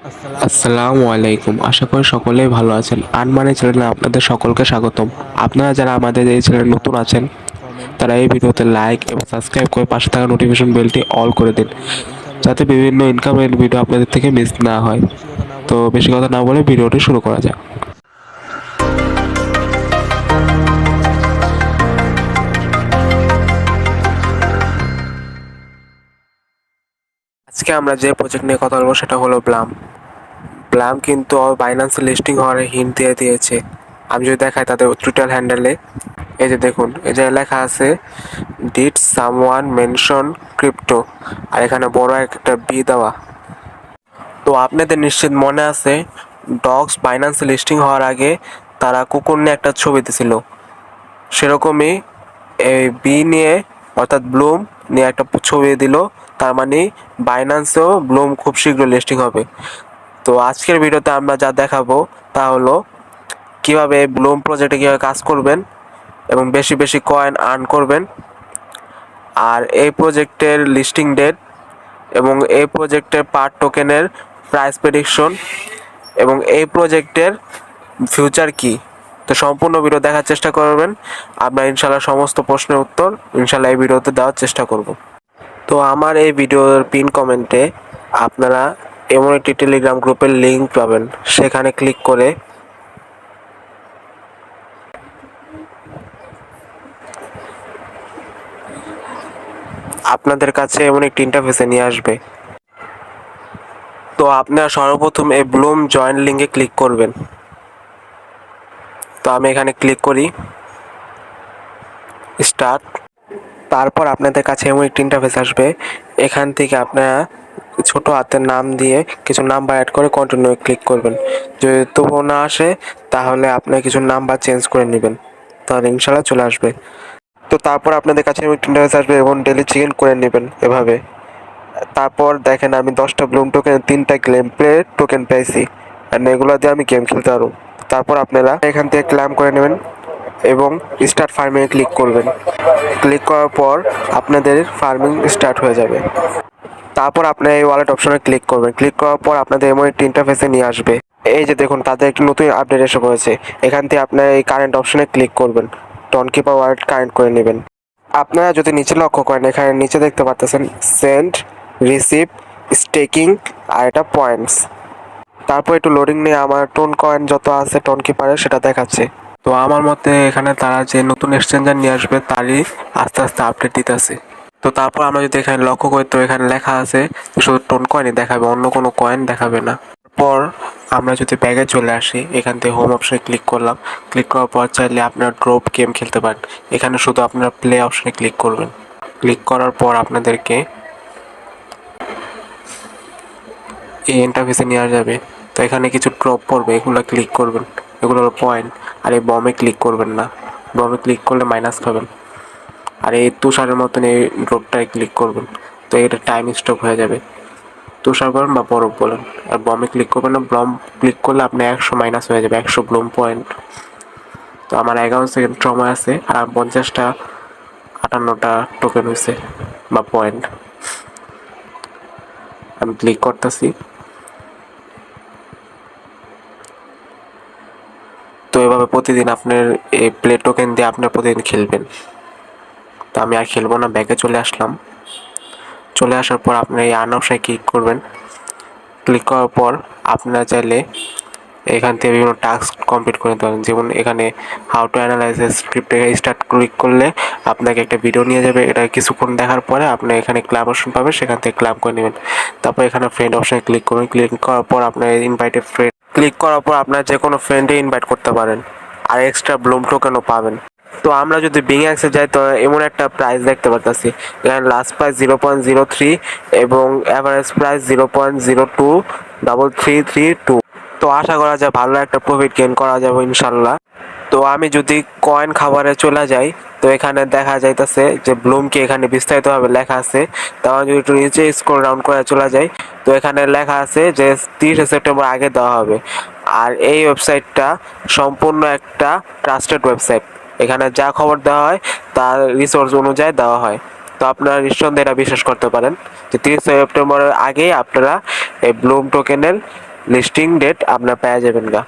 আসসালামু আলাইকুম। আশা করি সকলেই ভালো আছেন। আনমানি চ্যানেলে আপনাদের সকলকে স্বাগতম। আপনারা যারা আমাদের এই চ্যানেলে নতুন আছেন তারা এই ভিডিওতে লাইক এবং সাবস্ক্রাইব করে পাশে থাকা নোটিফিকেশন বেলটি অল করে দিন, যাতে বিভিন্ন ইনকাম রিলেটেড ভিডিও আপনাদের থেকে মিস না হয়। তো বেশি কথা না বলে ভিডিওটি শুরু করা যাক। আজকে আমরা যে প্রজেক্ট নিয়ে কথা বলবো সেটা হলো ব্লাম। ব্লাম কিন্তু বাইন্যান্সে লিস্টিং হওয়ার হিন্ট দিয়ে দিয়েছে। আমি যদি দেখাই তাদের টুইটার হ্যান্ডেলে, এই যে দেখুন, এই যে লেখা আছে ডিড সামওয়ান মেনশন ক্রিপ্টো, আর এখানে বড় একটা বি দেওয়া। তো আপনাদের নিশ্চিত মনে আছে ডগস বাইন্যান্সে লিস্টিং হওয়ার আগে তারা কুকুর নিয়ে একটা ছবি দিছিল, সেরকমই এই বি নিয়ে অর্থাৎ ব্লুম নিয়ে একটা ছবি দিল। তার মানে বাইন্যান্সেও ব্লুম খুব শীঘ্র লিস্টিং হবে। তো আজকের ভিডিওতে আমরা যা দেখাবো তা হলো কীভাবে ব্লুম প্রজেক্টে কীভাবে কাজ করবেন এবং বেশি বেশি কয়েন আর্ন করবেন, আর এই প্রজেক্টের লিস্টিং ডেট এবং এই প্রজেক্টের পার টোকেনের প্রাইস প্রেডিকশন এবং এই প্রজেক্টের ফিউচার কি। তো সম্পূর্ণ ভিডিও দেখার চেষ্টা করবেন। আমরা ইনশাল্লাহ সমস্ত প্রশ্নের উত্তর ইনশাল্লাহ এই ভিডিওতে দেওয়ার চেষ্টা করব। তো আমার এই ভিডিওর পিন কমেন্টে আপনারা এমন একটি টেলিগ্রাম গ্রুপের লিঙ্ক পাবেন, সেখানে ক্লিক করে আপনাদের কাছে এমন একটি ইন্টারফেসে নিয়ে আসবে। তো আপনারা সর্বপ্রথম এই ব্লুম জয়েন লিঙ্কে ক্লিক করবেন। তো আমি এখানে ক্লিক করি, স্টার্ট। তারপর আপনাদের কাছে এমন একটি ইন্টারফেস আসবে, এখান থেকে আপনারা ছোট হাতের নাম দিয়ে কিছু নাম্বার অ্যাড করে কন্টিনিউ ক্লিক করবেন। যদি তবুও না আসে তাহলে আপনার কিছু নাম্বার চেঞ্জ করে নেবেন, তাহলে ইনশাল্লাহ চলে আসবে। তো তারপর আপনাদের কাছে এমন একটি ইন্টারফেস আসবে এবং ডেলি চেক করে নেবেন এভাবে। তারপর দেখেন আমি 10টা ব্লুম টোকেন 3টা গেম প্লে টোকেন পেয়েছি, আর এগুলো দিয়ে আমি গেম খেলতে পারবো। তারপর আপনারা এখান থেকে ক্লেম করে নেবেন এবং স্টার্ট ফার্মিংয়ে ক্লিক করবেন। ক্লিক করার পর আপনাদের ফার্মিং স্টার্ট হয়ে যাবে। তারপর আপনার এই ওয়ালেট অপশনে ক্লিক করবেন। ক্লিক করার পর আপনাদের এমন একটি ইন্টারফেসে নিয়ে আসবে। এই যে দেখুন তাদের একটি নতুন আপডেট এসে পড়েছে। এখান থেকে আপনার এই কারেন্ট অপশনে ক্লিক করবেন, টনকিপার ওয়ালেট কারেন্ট করে নেবেন। আপনারা যদি নিচে লক্ষ্য করেন, এখানে নিচে দেখতে পাচ্ছেন সেন্ড, রিসিভ, স্টেকিং আর এটা পয়েন্টস। তারপর একটু লোডিং নিয়ে আমার টোন কয়েন যত আছে টোন কিপারে সেটা দেখাচ্ছে। তো আমার মতে এখানে তারা যে নতুন এক্সচেঞ্জার নিয়ে আসবে তারই আস্তে আস্তে আপডেট দিতেছে। তো তারপর আমরা যদি এখানে লক্ষ্য করি তো এখানে লেখা আছে শুধু টোন কয়েনই দেখাবে, অন্য কোনো কয়েন দেখাবে না। তারপর আমরা যদি ব্যাগে চলে আসি, এখান থেকে হোম অপশনে ক্লিক করলাম। ক্লিক করার পর চাইলে আপনারা ড্রপ গেম খেলতে পারেন। এখানে শুধু আপনারা প্লে অপশনে ক্লিক করবেন। ক্লিক করার পর আপনাদেরকে এই ইন্টারফেসে নেওয়া যাবে। তো এখানে কিছু ড্রপ পড়বে, এগুলো ক্লিক করবেন, এগুলো হলো পয়েন্ট। আর এই বমে ক্লিক করবেন না, বমে ক্লিক করলে মাইনাস খাবেন। আর এই তুষারের মতন এই ড্রপটায় ক্লিক করবেন, তো এটা টাইম স্টপ হয়ে যাবে। তুষার বলেন বা বরফ বলেন, আর বমে ক্লিক করবেন না, বম ক্লিক করলে আপনার 100 মাইনাস হয়ে যাবে, 100 ব্লুম পয়েন্ট। তো আমার 11 সেকেন্ড সময় আছে আর 58টা টোকেন হয়েছে বা পয়েন্ট। আমি ক্লিক করতেছি। তো এভাবে প্রতিদিন আপনার এই প্লে টোকেন দিয়ে আপনার প্রতিদিন খেলবেন। তো আমি আর খেলবো না, ব্যাকে চলে আসলাম। চলে আসার পর আপনার এই আর্ন অপশনে ক্লিক করবেন। ক্লিক করার পর আপনারা চাইলে এখান থেকে বিভিন্ন টাস্ক কমপ্লিট করে নিতে পারেন। যেমন এখানে how to analyse script start click করলে আপনাকে একটা ভিডিও নিয়ে যাবে। এটা কিছুক্ষণ দেখার পরে আপনি এখানে ক্লাব অপশন পাবেন, সেখান থেকে ক্লাব করে নেবেন। তারপর এখানে ফ্রেন্ড অপশনে ক্লিক করবেন। ক্লিক করার পর আপনার ইনভাইটেড ফ্রেন্ড ক্লিক করার পর আপনার যে কোনো ফ্রেন্ডে ইনভাইট করতে পারেন, আর এক্সট্রা ব্লুম টোকেনও পাবেন। তো আমরা যদি বিং অ্যাক্সে যাই তো এমন একটা প্রাইস দেখতে পাচ্ছি, এখানে লাস্ট প্রাইস 0.03 এবং অ্যাভারেজ প্রাইস 0.023332। তো আশা করা যায় ভালো একটা প্রফিট গেইন করা যাবে ইনশাল্লাহ। তো আমি যদি কয়েন খাবারে চলে যাই তো এখানে দেখা যাইতেছে যে ব্লুমকে এখানে বিস্তারিতভাবে লেখা আছে। তখন যদি একটু নিচে স্ক্রল ডাউন করে চলে যাই তো এখানে লেখা আছে যে 30 সেপ্টেম্বর আগে দেওয়া হবে। আর এই ওয়েবসাইটটা সম্পূর্ণ একটা ট্রাস্টেড ওয়েবসাইট। এখানে যা খবর দেওয়া হয় তার রিসোর্স অনুযায়ী দেওয়া হয়। তো আপনারা নিঃসন্দেহে এটা বিশ্বাস করতে পারেন যে 30 সেপ্টেম্বরের আগেই আপনারা এই ব্লুম টোকেনের লিস্টিং ডেট আপনার পেয়ে যাবেন গা।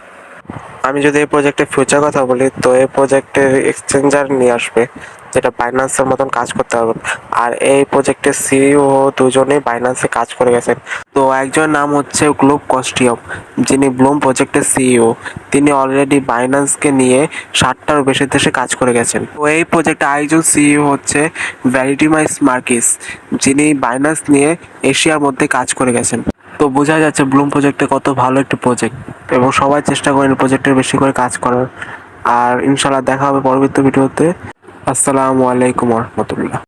আমি যদি এই প্রজেক্টের ফিউচার কথা বলি, তো এই প্রজেক্টের এক্সচেঞ্জার নিয়ে আসবে, যেটা বাইন্যান্সের মতন কাজ করতে হবে। আর এই প্রজেক্টের সিইও দুজনেই বাইন্যান্সে কাজ করে গেছেন। তো একজনের নাম হচ্ছে গ্লোব কস্টিয়ম, যিনি ব্লুম প্রজেক্টের সিইও। তিনি অলরেডি বাইন্যান্সকে নিয়ে 60টারও বেশি দেশে কাজ করে গেছেন। তো এই প্রজেক্টে আরেকজন সিইও হচ্ছে ভ্যালিডিমাইস মার্কিস, যিনি বাইন্যান্স নিয়ে এশিয়ার মধ্যে কাজ করে গেছেন। তো বোঝা যাচ্ছে ব্লুম প্রজেক্টে কত ভালো একটি প্রজেক্ট, এবং সবাই চেষ্টা করেন প্রজেক্টের বেশি করে কাজ করার। আর ইনশাল্লাহ দেখা হবে পরবর্তী ভিডিওতে। আসসালামু আলাইকুম রহমতুল্লাহ।